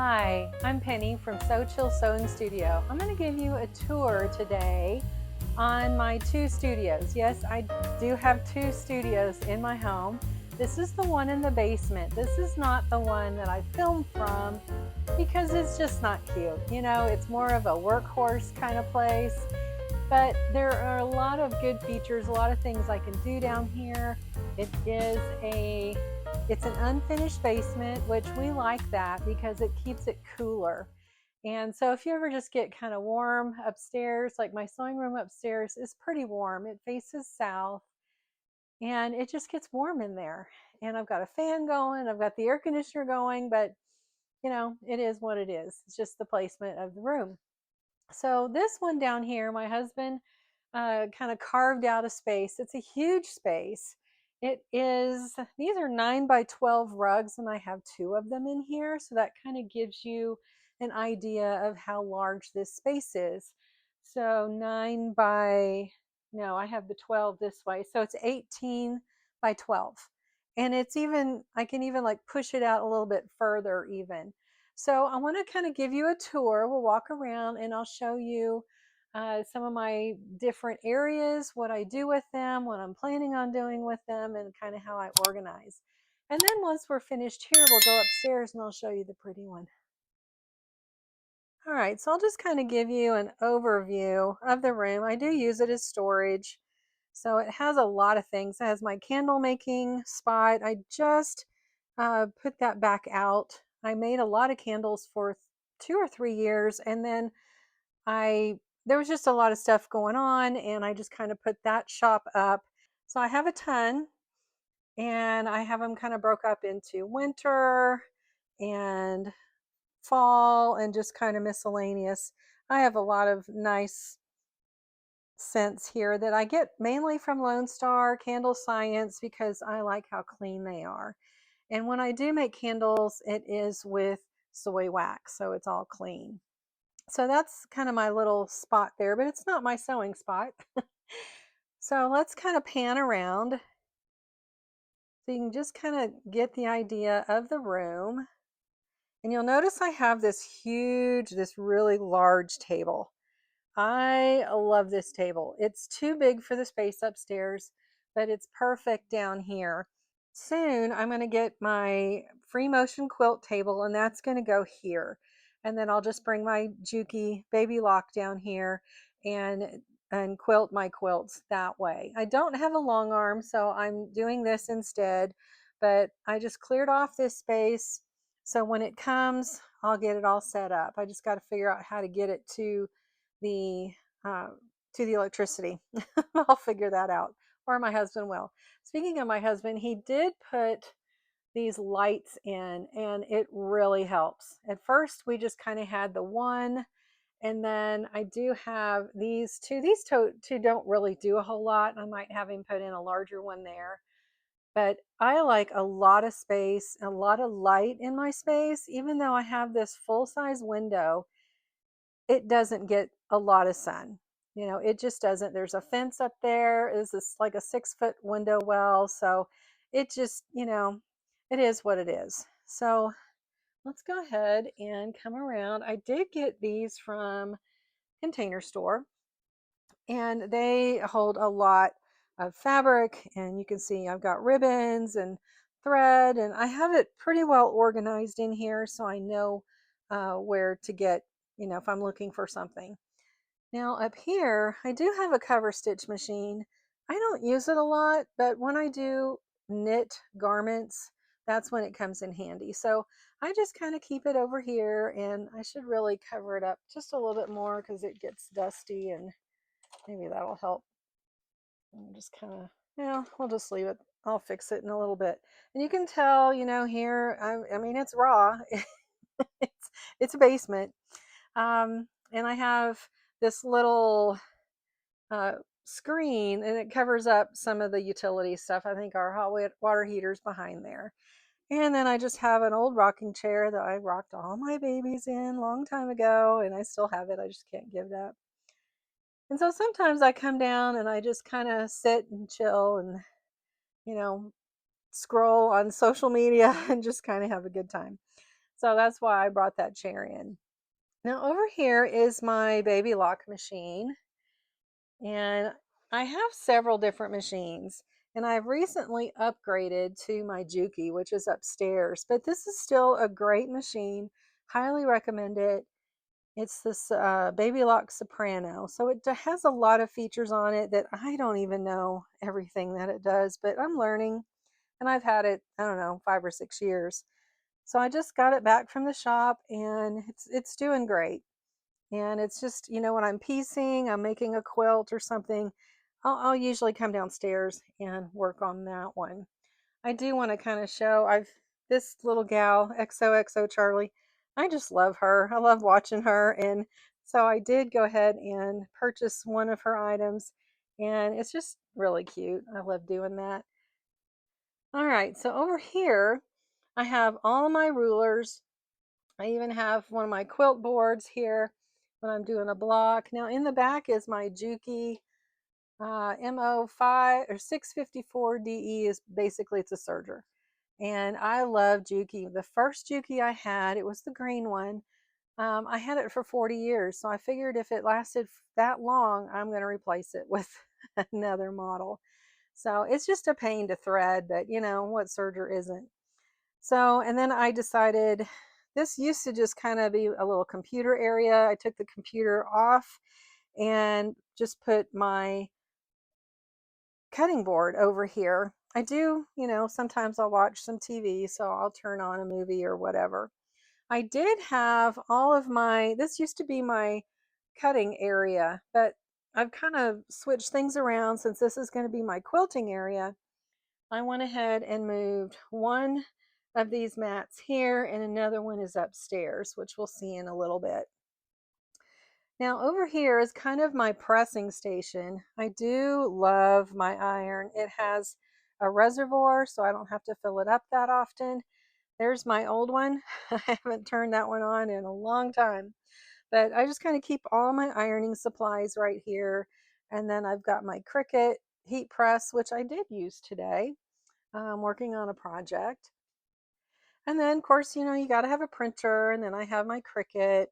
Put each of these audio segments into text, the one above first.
Hi, I'm Penny from Sew Chill Sewing Studio. I'm going to give you a tour today on my two studios. Yes, I do have two studios in my home. This is the one in the basement. This is not the one that I filmed from because it's just not cute. You know, it's more of a workhorse kind of place. But there are a lot of good features, a lot of things I can do down here. It's an unfinished basement, which we like that because it keeps it cooler. And so if you ever just get kind of warm upstairs, like my sewing room upstairs is pretty warm. It faces south and it just gets warm in there. And I've got a fan going, I've got the air conditioner going, but you know, it is what it is. It's just the placement of the room. So this one down here, my husband kind of carved out a space. It's a huge space. These are 9 by 12 rugs, and I have two of them in here. So that kind of gives you an idea of how large this space is. So no, I have the 12 this way. So it's 18 by 12. And I can even like push it out a little bit further even. So I want to kind of give you a tour. We'll walk around and I'll show you some of my different areas, what I do with them, what I'm planning on doing with them, and kind of how I organize. And then once we're finished here, we'll go upstairs and I'll show you the pretty one. All right, so I'll just kind of give you an overview of the room. I do use it as storage. So it has a lot of things. It has my candle making spot. I just put that back out. I made a lot of candles for 2 or 3 years, and then there was just a lot of stuff going on, and I just kind of put that shop up. So I have a ton, and I have them kind of broke up into winter and fall and just kind of miscellaneous. I have a lot of nice scents here that I get mainly from Lone Star Candle Science because I like how clean they are. And when I do make candles, it is with soy wax, so it's all clean. So that's kind of my little spot there, but it's not my sewing spot. So let's kind of pan around so you can just kind of get the idea of the room. And you'll notice I have this really large table. I love this table. It's too big for the space upstairs, but it's perfect down here. Soon I'm going to get my free motion quilt table, and that's going to go here. And then I'll just bring my Juki baby lock down here and quilt my quilts that way. I don't have a long arm, so I'm doing this instead, but I just cleared off this space. So when it comes, I'll get it all set up. I just got to figure out how to get it the uh, to the electricity. I'll figure that out, or my husband will. Speaking of my husband, he did put these lights in, and it really helps. At first, we just kind of had the one, and then I do have these two. These two don't really do a whole lot. I might have him put in a larger one there. But I like a lot of space, a lot of light in my space. Even though I have this full size window, it doesn't get a lot of sun. You know, it just doesn't. There's a fence up there. Is this like a 6 foot window well? So it just, it is what it is. So let's go ahead and come around. I did get these from Container Store, and they hold a lot of fabric. And you can see I've got ribbons and thread, and I have it pretty well organized in here so I know where to get, if I'm looking for something. Now up here, I do have a cover stitch machine. I don't use it a lot, but when I do knit garments, that's when it comes in handy. So I just kind of keep it over here, and I should really cover it up just a little bit more because it gets dusty, and maybe that'll help. And just kind of, we'll just leave it. I'll fix it in a little bit. And you can tell, here, I mean, it's raw. it's a basement. And I have this little screen, and it covers up some of the utility stuff. I think our hot water heater's behind there. And then I just have an old rocking chair that I rocked all my babies in a long time ago, and I still have it. I just can't give it up. And so sometimes I come down and I just kind of sit and chill and, you know, scroll on social media and just kind of have a good time. So that's why I brought that chair in. Now over here is my baby lock machine, and I have several different machines, and I've recently upgraded to my Juki, which is upstairs, but this is still a great machine. Highly recommend it. It's this Baby Lock Soprano. So it has a lot of features on it that I don't even know everything that it does, but I'm learning, and I've had it, I don't know, 5 or 6 years. So I just got it back from the shop, and it's doing great. And it's just, when I'm piecing, I'm making a quilt or something, I'll usually come downstairs and work on that one. I do want to kind of show this little gal, XOXO Charlie. I just love her. I love watching her. And so I did go ahead and purchase one of her items, and it's just really cute. I love doing that. All right, so over here, I have all my rulers. I even have one of my quilt boards here when I'm doing a block. Now in the back is my Juki MO5 or 654 DE. Is basically, it's a serger. And I love Juki. The first Juki I had, it was the green one. I had it for 40 years. So I figured if it lasted that long, I'm going to replace it with another model. So it's just a pain to thread, but what serger isn't? So, and then I decided this used to just kind of be a little computer area. I took the computer off and just put my cutting board over here. I do, sometimes I'll watch some TV, so I'll turn on a movie or whatever. I did have this used to be my cutting area, but I've kind of switched things around since this is going to be my quilting area. I went ahead and moved one of these mats here, and another one is upstairs, which we'll see in a little bit. Now over here is kind of my pressing station. I do love my iron. It has a reservoir, so I don't have to fill it up that often. There's my old one. I haven't turned that one on in a long time, but I just kind of keep all my ironing supplies right here. And then I've got my Cricut heat press, which I did use today. I'm working on a project. And then, of course, you got to have a printer. And then I have my Cricut.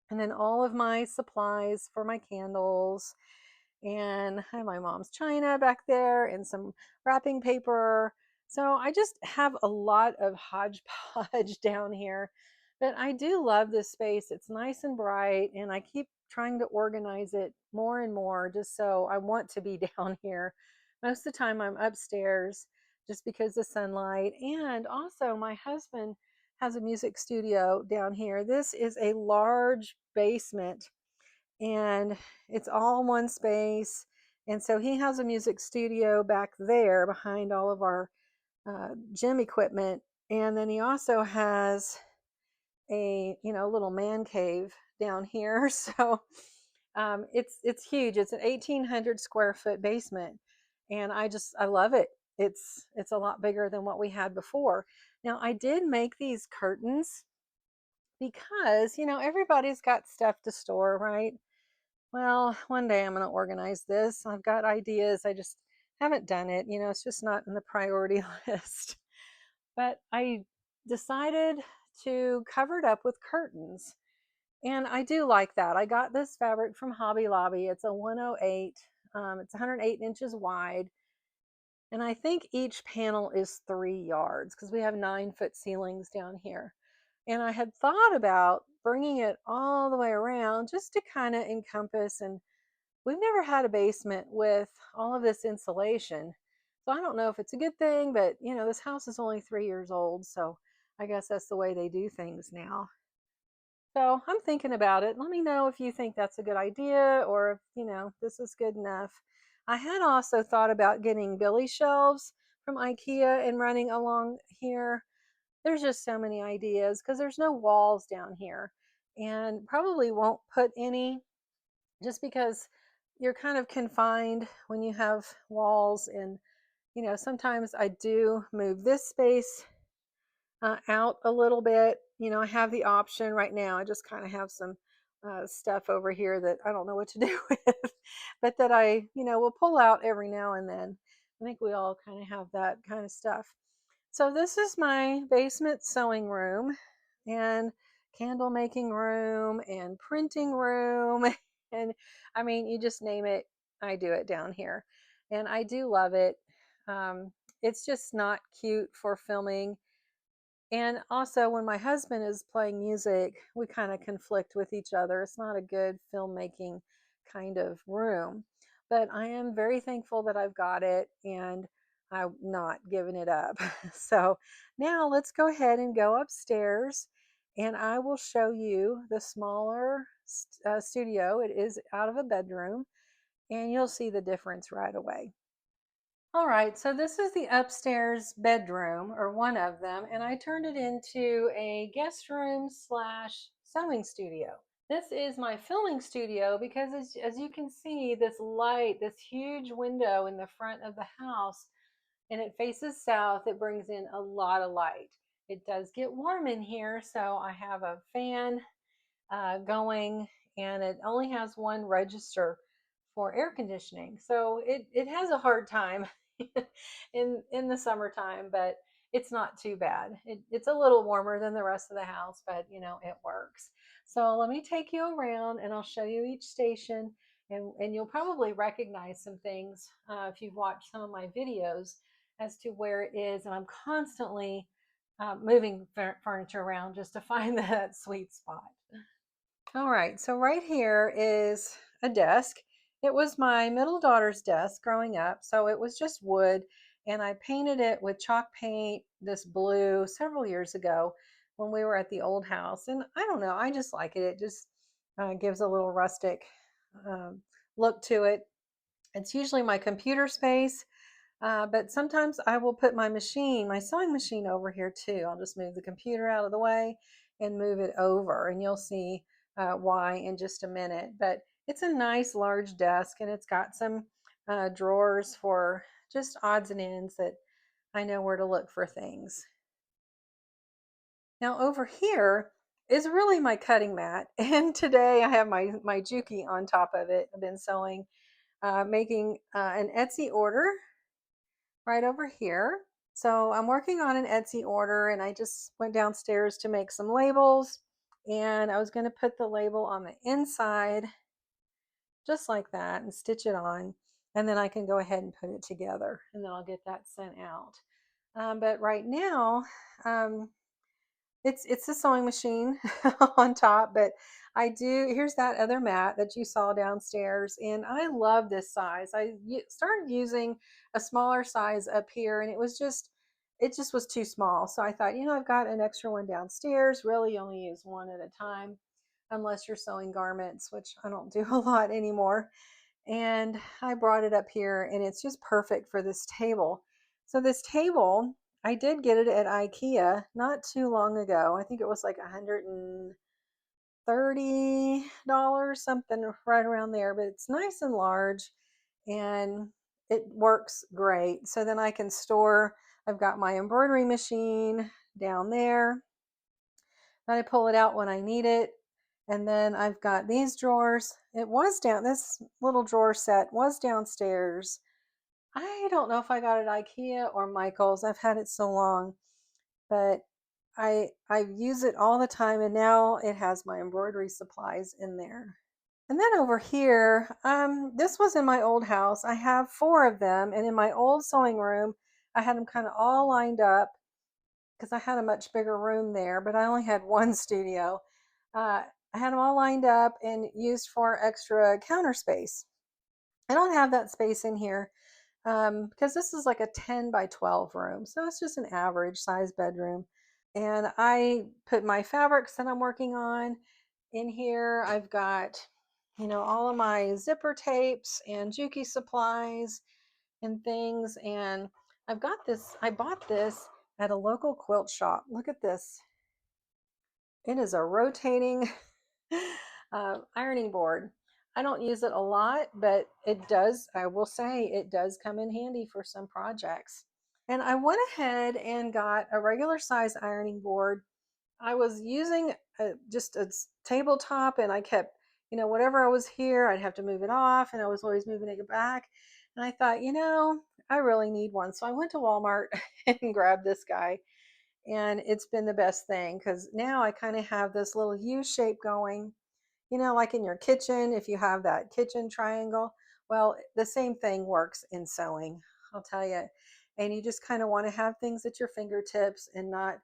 And then all of my supplies for my candles. And I have my mom's china back there and some wrapping paper. So I just have a lot of hodgepodge down here. But I do love this space. It's nice and bright. And I keep trying to organize it more and more just so I want to be down here. Most of the time I'm upstairs just because of sunlight. And also my husband has a music studio down here. This is a large basement, and it's all one space. And so he has a music studio back there behind all of our gym equipment. And then he also has a little man cave down here. So it's huge. It's an 1,800 square foot basement, and I love it. It's a lot bigger than what we had before. Now I did make these curtains because everybody's got stuff to store, right? Well, one day I'm going to organize this. I've got ideas. I just haven't done it. It's just not in the priority list. But I decided to cover it up with curtains. And I do like that. I got this fabric from Hobby Lobby. It's a 108. It's 108 inches wide. And I think each panel is 3 yards because we have 9-foot ceilings down here. And I had thought about bringing it all the way around just to kind of encompass, and we've never had a basement with all of this insulation. So I don't know if it's a good thing, but this house is only 3 years old. So I guess that's the way they do things now. So I'm thinking about it. Let me know if you think that's a good idea, or if, this is good enough. I had also thought about getting Billy shelves from IKEA and running along here. There's just so many ideas because there's no walls down here, and probably won't put any just because you're kind of confined when you have walls. And sometimes I do move this space out a little bit. I have the option right now. I just kind of have some stuff over here that I don't know what to do with, but that I will pull out every now and then. I think we all kind of have that kind of stuff. So this is my basement sewing room. and candle making room and printing room. And I mean, you just name it, I do it down here. And I do love it. It's just not cute for filming. And also, when my husband is playing music, we kind of conflict with each other. It's not a good filmmaking kind of room. But I am very thankful that I've got it and I'm not giving it up. So now let's go ahead and go upstairs and I will show you the smaller studio. It is out of a bedroom and you'll see the difference right away. All right, so this is the upstairs bedroom, or one of them, and I turned it into a guest room slash sewing studio. This is my filming studio because as you can see, this light, this huge window in the front of the house, and it faces south, it brings in a lot of light. It does get warm in here, so I have a fan going, and it only has one register for air conditioning. So it has a hard time in the summertime, but it's not too bad. It's a little warmer than the rest of the house, but it works. So let me take you around and I'll show you each station, and you'll probably recognize some things if you've watched some of my videos as to where it is. And I'm constantly moving furniture around just to find that sweet spot. All right, so right here is a desk. It was my middle daughter's desk growing up, so it was just wood, and I painted it with chalk paint, this blue, several years ago when we were at the old house. And I don't know, I just like it. It just gives a little rustic um, look to it. It's usually my computer space, but sometimes I will put my sewing machine over here too. I'll just move the computer out of the way and move it over, and you'll see why in just a minute. But it's a nice large desk, and it's got some drawers for just odds and ends that I know where to look for things. Now over here is really my cutting mat, and today I have my Juki on top of it. I've been sewing, making an Etsy order right over here. So I'm working on an Etsy order, and I just went downstairs to make some labels, and I was going to put the label on the inside just like that and stitch it on, and then I can go ahead and put it together, and then I'll get that sent out. But right now, um, it's a sewing machine on top, but here's that other mat that you saw downstairs, and I love this size. I started using a smaller size up here, and it just was too small. So I thought, I've got an extra one downstairs. Really, you only use one at a time, unless you're sewing garments, which I don't do a lot anymore. And I brought it up here, and it's just perfect for this table. So this table, I did get it at IKEA not too long ago. I think it was like $130, something right around there, but it's nice and large and it works great. So then I can store, I've got my embroidery machine down there. Then I pull it out when I need it. And then I've got these drawers. This little drawer set was downstairs. I don't know if I got it at IKEA or Michael's. I've had it so long, but I use it all the time, and now it has my embroidery supplies in there. And then over here, this was in my old house. I have four of them, and in my old sewing room, I had them kind of all lined up because I had a much bigger room there, but I only had one studio. I had them all lined up and used for extra counter space. I don't have that space in here because this is like a 10 by 12 room. So it's just an average size bedroom. And I put my fabrics that I'm working on in here. I've got, all of my zipper tapes and Juki supplies and things. And I bought this at a local quilt shop. Look at this. It is a rotating ironing board. I don't use it a lot, but I will say, it does come in handy for some projects. And I went ahead and got a regular size ironing board. I was using just a tabletop, and I kept, whatever I was here, I'd have to move it off, and I was always moving it back. And I thought, I really need one. So I went to Walmart and grabbed this guy. And it's been the best thing because now I kind of have this little U shape going, like in your kitchen, if you have that kitchen triangle. Well, the same thing works in sewing, I'll tell you. And you just kind of want to have things at your fingertips and not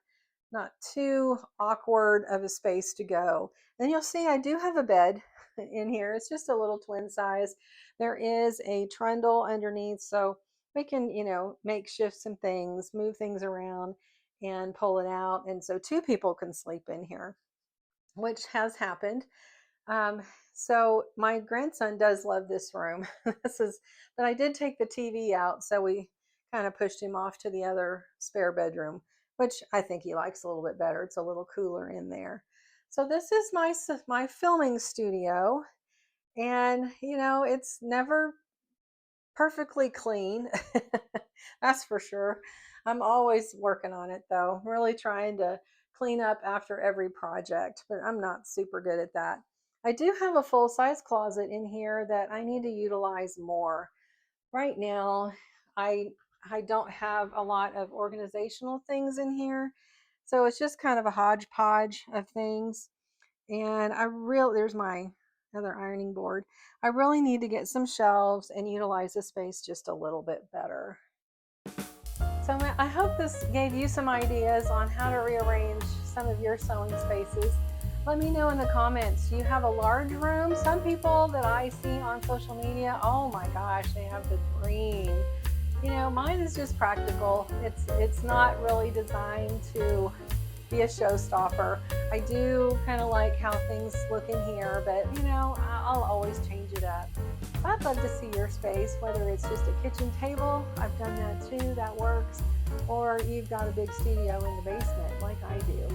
too awkward of a space to go. And you'll see I do have a bed in here. It's just a little twin size. There is a trundle underneath, so we can, makeshift some things, move things around and pull it out. And so two people can sleep in here, which has happened. Um, so my grandson does love this room. But I did take the TV out, so we kind of pushed him off to the other spare bedroom, which I think he likes a little bit better. It's a little cooler in there. So this is my filming studio, and it's never perfectly clean. That's for sure. I'm always working on it though. I'm really trying to clean up after every project, but I'm not super good at that. I do have a full-size closet in here that I need to utilize more. Right now, I I don't have a lot of organizational things in here. So it's just kind of a hodgepodge of things. And there's my other ironing board. I really need to get some shelves and utilize the space just a little bit better. So I hope this gave you some ideas on how to rearrange some of your sewing spaces. Let me know in the comments. Do you have a large room? Some people that I see on social media, oh my gosh, they have the dream. Mine is just practical. It's not really designed to be a showstopper. I do kind of like how things look in here, but I'll always change it up. I'd love to see your space, whether it's just a kitchen table, I've done that too, that works, or you've got a big studio in the basement like I do.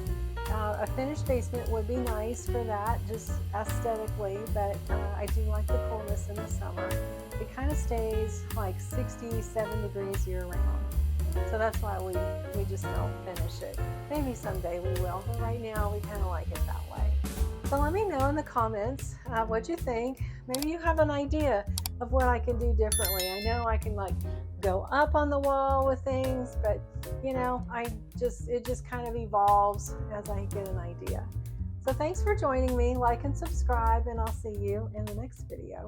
A finished basement would be nice for that, just aesthetically, but I do like the coolness in the summer. It kind of stays like 67 degrees year round. So that's why we just don't finish it. Maybe someday we will, but right now we kind of like it that way. So let me know in the comments what you think. Maybe you have an idea of what I can do differently. I know I can go up on the wall with things, but it just kind of evolves as I get an idea. So thanks for joining me. Like and subscribe, and I'll see you in the next video.